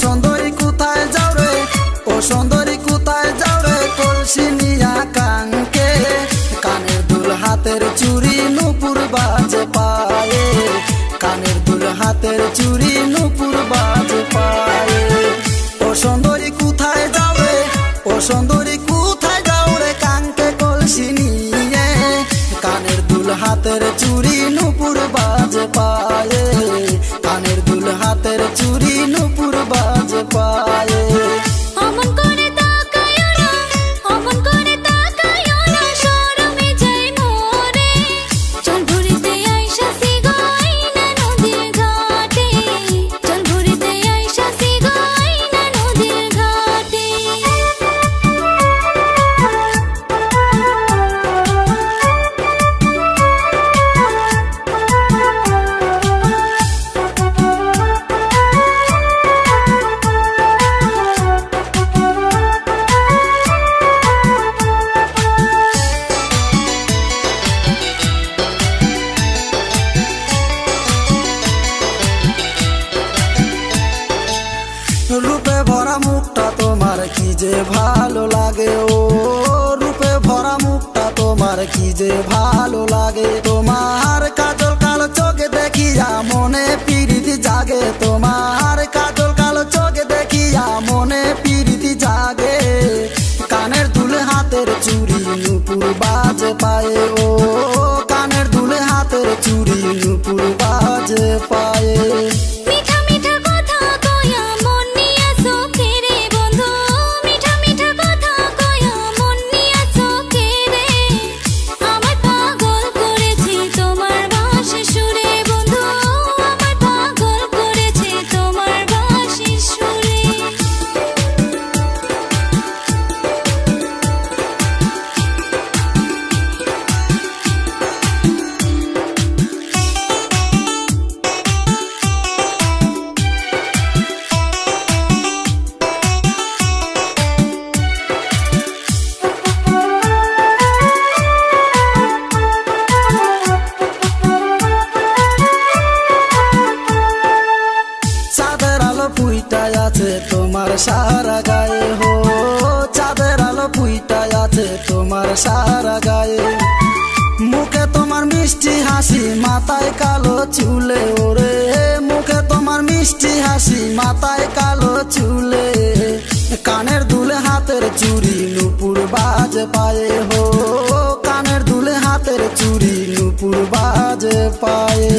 সুন্দরী কোথায় যাও রে, ও সুন্দরী কোথায় যাও রে, কলসি নিয়া কানকে, কানের দুল হাতের চুড়ি নুপুর বাজে পায়ে, কানের দুল হাতের চুড়ি নুপুর বাজে পায়ে। ও সুন্দরী কোথায় যাও রে, ও সুন্দরী কোথায় যাও রে, কানকে কলসি নিয়ে, কানের দুল হাতের চুড়ি নুপুর বাজে পায়ে, কানের দুল হাতের চুড়ি নুপুর বাজে পায়ে। অমন করে তাকায়ো না, অমন করে তাকায়ো না, শরমে যাই মোরে। চল ঘুরিতে আইসাছি গয়না নদীর ঘাটে, চল ঘুরিতে আইসাছি গয়না নদীর ঘাটে। রূপে ভরা মুখটা তোমার কি যে ভালো লাগে, ও রূপে ভরা মুখটা তোমার কি যে ভালো লাগে, তোমার কাজল কালো চোখে দেখিয়া মনে প্রীতি জাগে, তোমার কাজল কালো চোখে দেখিয়া মনে প্রীতি জাগে, কানের দুলে হাতের চুড়ি নুপুর বাজে পায়ে, ও কানের দুলে হাতের চুড়ি নুপুর বাজে পায়ে। মিঠা মিঠা কথা কয়া মন নিয়া চোখে রে বন্ধু, মিঠা মিঠা কথা কয়া মন নিয়া চোখে রে, আমায় পাগল করেছে তোমার বাঁশি সুরে বন্ধু, আমায় পাগল করেছে তোমার বাঁশি সুরে। চাঁদের আলো ফুইটাই আছে তোমার সারা গায়ে, হো চাঁদের আলো ফুইটাই আছে তোমার সারা গায়ে, মুখে তোমার মিষ্টি হাসি মাথায় কালো চুলে, ওরে মুখে তোমার মিষ্টি হাসি মাথায় কালো চুলে, কানের দুলে হাতের চুড়ি নুপুর বাজে পায়ে, হো কানের দুলে হাতের চুড়ি নুপুর বাজে পায়ে।